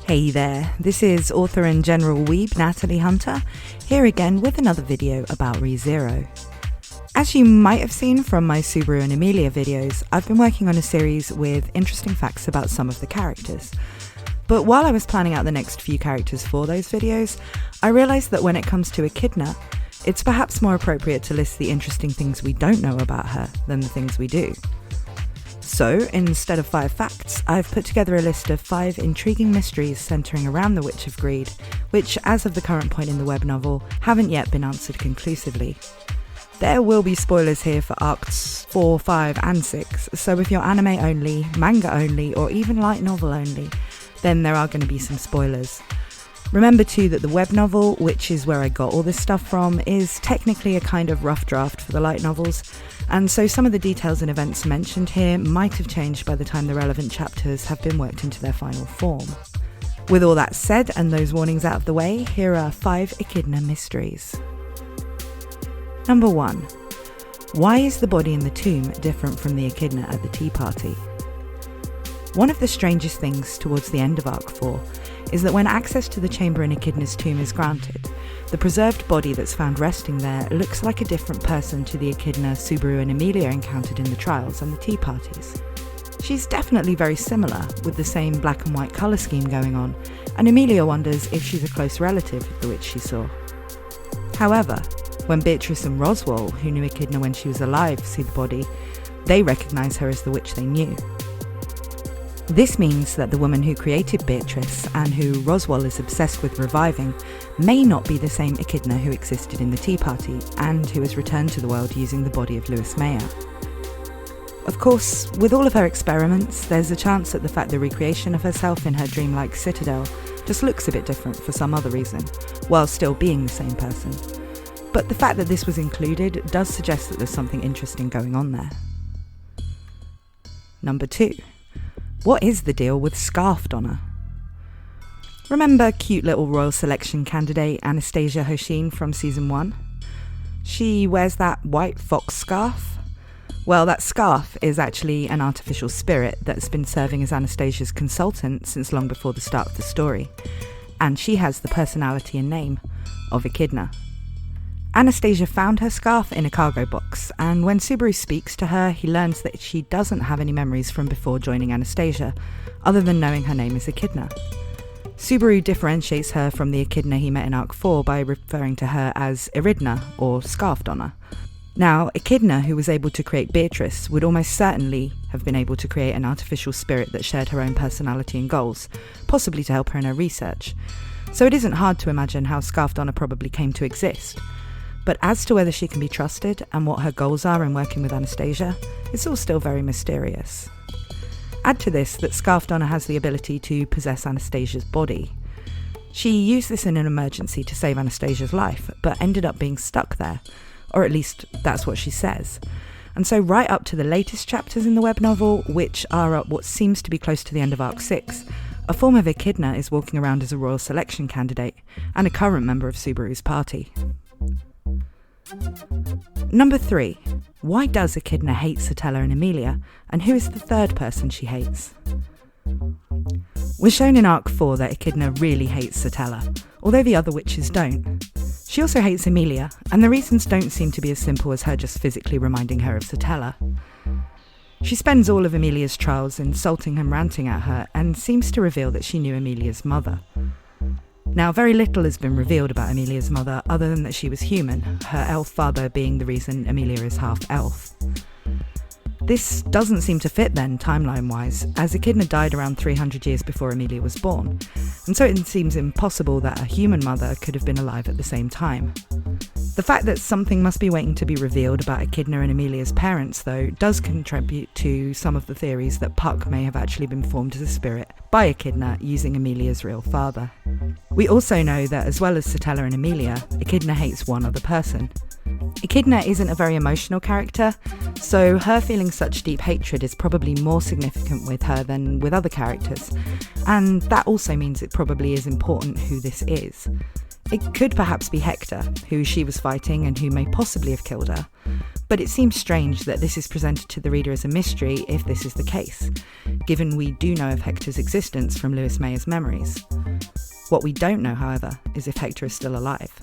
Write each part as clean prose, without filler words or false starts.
Hey there, this is author and general weeb NatalieXHunter, here again with another video about ReZero. As you might have seen from my Subaru and Emilia videos, I've been working on a series with interesting facts about some of the characters. But while I was planning out the next few characters for those videos, I realised that when it comes to Echidna, it's perhaps more appropriate to list the interesting things we don't know about her than the things we do. So, instead of 5 facts, I've put together a list of 5 intriguing mysteries centering around the Witch of Greed, which, as of the current point in the web novel, haven't yet been answered conclusively. There will be spoilers here for Arcs 4, 5 and 6, so if you're anime only, manga only, or even light novel only, then there are going to be some spoilers. Remember too that the web novel, which is where I got all this stuff from, is technically a kind of rough draft for the light novels, and so some of the details and events mentioned here might have changed by the time the relevant chapters have been worked into their final form. With all that said and those warnings out of the way, here are 5 Echidna mysteries. Number 1. Why is the body in the tomb different from the Echidna at the tea party? One of the strangest things towards the end of Arc 4 is that when access to the chamber in Echidna's tomb is granted, the preserved body that's found resting there looks like a different person to the Echidna Subaru and Emilia encountered in the trials and the tea parties. She's definitely very similar, with the same black and white colour scheme going on, and Emilia wonders if she's a close relative of the witch she saw. However, when Beatrice and ROSWAAL, who knew Echidna when she was alive, see the body, they recognise her as the witch they knew. This means that the woman who created Beatrice, and who ROSWAAL is obsessed with reviving, may not be the same Echidna who existed in the tea party, and who has returned to the world using the body of Louis Mayer. Of course, with all of her experiments, there's a chance that the fact the recreation of herself in her dreamlike citadel just looks a bit different for some other reason, while still being the same person. But the fact that this was included does suggest that there's something interesting going on there. Number 2. What is the deal with Scarfed on her? Remember cute little royal selection candidate Anastasia Hoshin from season 1? She wears that white fox scarf? Well, that scarf is actually an artificial spirit that's been serving as Anastasia's consultant since long before the start of the story, and she has the personality and name of Echidna. Anastasia found her scarf in a cargo box, and when Subaru speaks to her, he learns that she doesn't have any memories from before joining Anastasia, other than knowing her name is Echidna. Subaru differentiates her from the Echidna he met in Arc 4 by referring to her as Eridna, or Scarfed on her. Now, Echidna, who was able to create Beatrice, would almost certainly have been able to create an artificial spirit that shared her own personality and goals, possibly to help her in her research. So it isn't hard to imagine how Scarfed on her probably came to exist. But as to whether she can be trusted and what her goals are in working with Anastasia, it's all still very mysterious. Add to this that Scarfed on her has the ability to possess Anastasia's body. She used this in an emergency to save Anastasia's life, but ended up being stuck there, or at least that's what she says. And so right up to the latest chapters in the web novel, which are at what seems to be close to the end of Arc 6, a form of Echidna is walking around as a royal selection candidate, and a current member of Subaru's party. Number 3. Why does Echidna hate Satella and Emilia, and who is the third person she hates? We're shown in Arc 4 that Echidna really hates Satella, although the other witches don't. She also hates Emilia, and the reasons don't seem to be as simple as her just physically reminding her of Satella. She spends all of Emilia's trials insulting and ranting at her, and seems to reveal that she knew Emilia's mother. Now, very little has been revealed about Emilia's mother other than that she was human, her elf father being the reason Emilia is half elf. This doesn't seem to fit then, timeline-wise, as Echidna died around 300 years before Emilia was born, and so it seems impossible that a human mother could have been alive at the same time. The fact that something must be waiting to be revealed about Echidna and Emilia's parents, though, does contribute to some of the theories that Puck may have actually been formed as a spirit by Echidna using Emilia's real father. We also know that as well as Satella and Emilia, Echidna hates one other person. Echidna isn't a very emotional character, so her feeling such deep hatred is probably more significant with her than with other characters, and that also means it probably is important who this is. It could perhaps be Hector, who she was fighting and who may possibly have killed her, but it seems strange that this is presented to the reader as a mystery if this is the case, given we do know of Hector's existence from Louis Mayer's memories. What we don't know, however, is if Hector is still alive.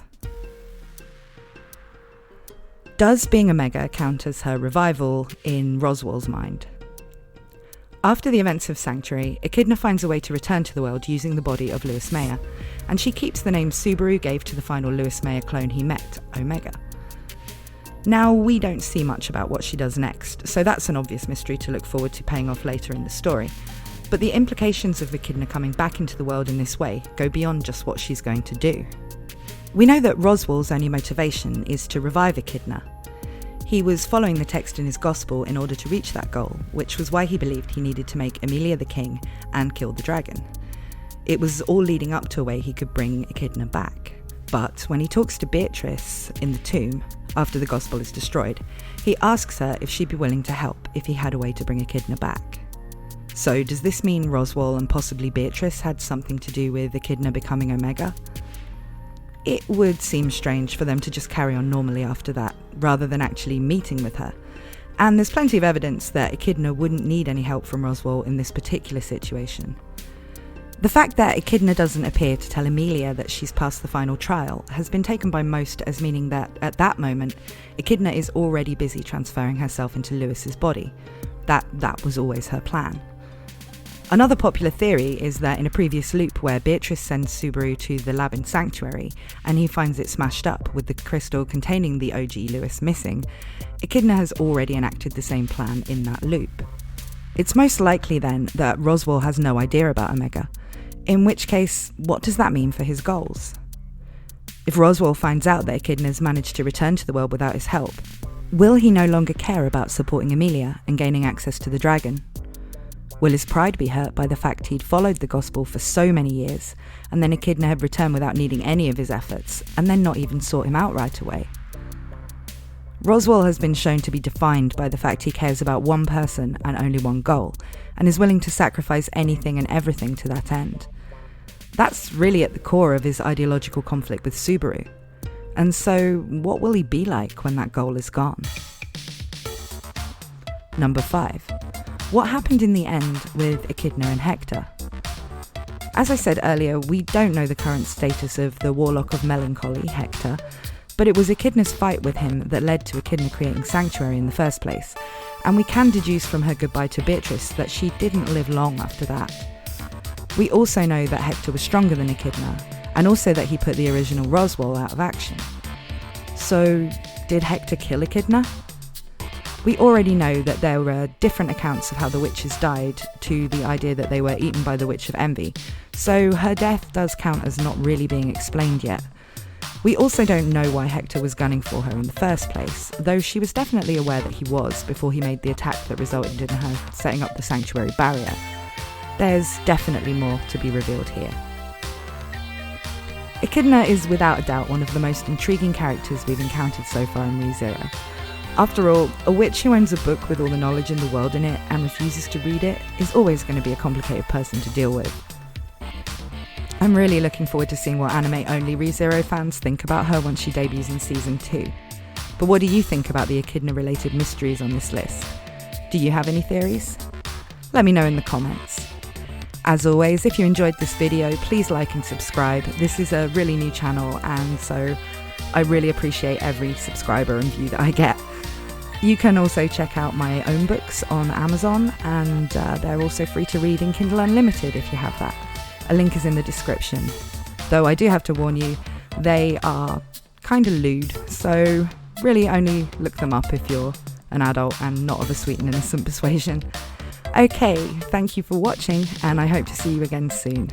Does being Omega count as her revival in ROSWAAL's mind? After the events of Sanctuary, Echidna finds a way to return to the world using the body of Louis Mayer, and she keeps the name Subaru gave to the final Louis Mayer clone he met, Omega. Now, we don't see much about what she does next, so that's an obvious mystery to look forward to paying off later in the story. But the implications of Echidna coming back into the world in this way go beyond just what she's going to do. We know that ROSWAAL's only motivation is to revive Echidna. He was following the text in his gospel in order to reach that goal, which was why he believed he needed to make Emilia the king and kill the dragon. It was all leading up to a way he could bring Echidna back. But when he talks to Beatrice in the tomb, after the gospel is destroyed, he asks her if she'd be willing to help if he had a way to bring Echidna back. So does this mean ROSWAAL and possibly Beatrice had something to do with Echidna becoming Omega? It would seem strange for them to just carry on normally after that, rather than actually meeting with her. And there's plenty of evidence that Echidna wouldn't need any help from ROSWAAL in this particular situation. The fact that Echidna doesn't appear to tell Emilia that she's passed the final trial has been taken by most as meaning that, at that moment, Echidna is already busy transferring herself into Louis's body. That was always her plan. Another popular theory is that in a previous loop where Beatrice sends Subaru to the lab in Sanctuary and he finds it smashed up with the crystal containing the OG Louis missing, Echidna has already enacted the same plan in that loop. It's most likely then that ROSWAAL has no idea about Omega, in which case, what does that mean for his goals? If ROSWAAL finds out that Echidna's managed to return to the world without his help, will he no longer care about supporting Emilia and gaining access to the dragon? Will his pride be hurt by the fact he'd followed the gospel for so many years, and then Echidna had returned without needing any of his efforts, and then not even sought him out right away? ROSWAAL has been shown to be defined by the fact he cares about one person and only one goal, and is willing to sacrifice anything and everything to that end. That's really at the core of his ideological conflict with Subaru. And so, what will he be like when that goal is gone? Number 5. What happened in the end with Echidna and Hector? As I said earlier, we don't know the current status of the Warlock of Melancholy, Hector, but it was Echidna's fight with him that led to Echidna creating Sanctuary in the first place, and we can deduce from her goodbye to Beatrice that she didn't live long after that. We also know that Hector was stronger than Echidna, and also that he put the original ROSWAAL out of action. So, did Hector kill Echidna? We already know that there were different accounts of how the witches died to the idea that they were eaten by the Witch of Envy, so her death does count as not really being explained yet. We also don't know why Hector was gunning for her in the first place, though she was definitely aware that he was before he made the attack that resulted in her setting up the Sanctuary barrier. There's definitely more to be revealed here. Echidna is without a doubt one of the most intriguing characters we've encountered so far in ReZero. After all, a witch who owns a book with all the knowledge in the world in it and refuses to read it is always going to be a complicated person to deal with. I'm really looking forward to seeing what anime-only ReZero fans think about her once she debuts in Season 2. But what do you think about the Echidna-related mysteries on this list? Do you have any theories? Let me know in the comments. As always, if you enjoyed this video, please like and subscribe. This is a really new channel, and so I really appreciate every subscriber and view that I get. You can also check out my own books on Amazon, and they're also free to read in Kindle Unlimited if you have that. A link is in the description. Though I do have to warn you, they are kind of lewd, so really only look them up if you're an adult and not of a sweet and innocent persuasion. Okay, thank you for watching, and I hope to see you again soon.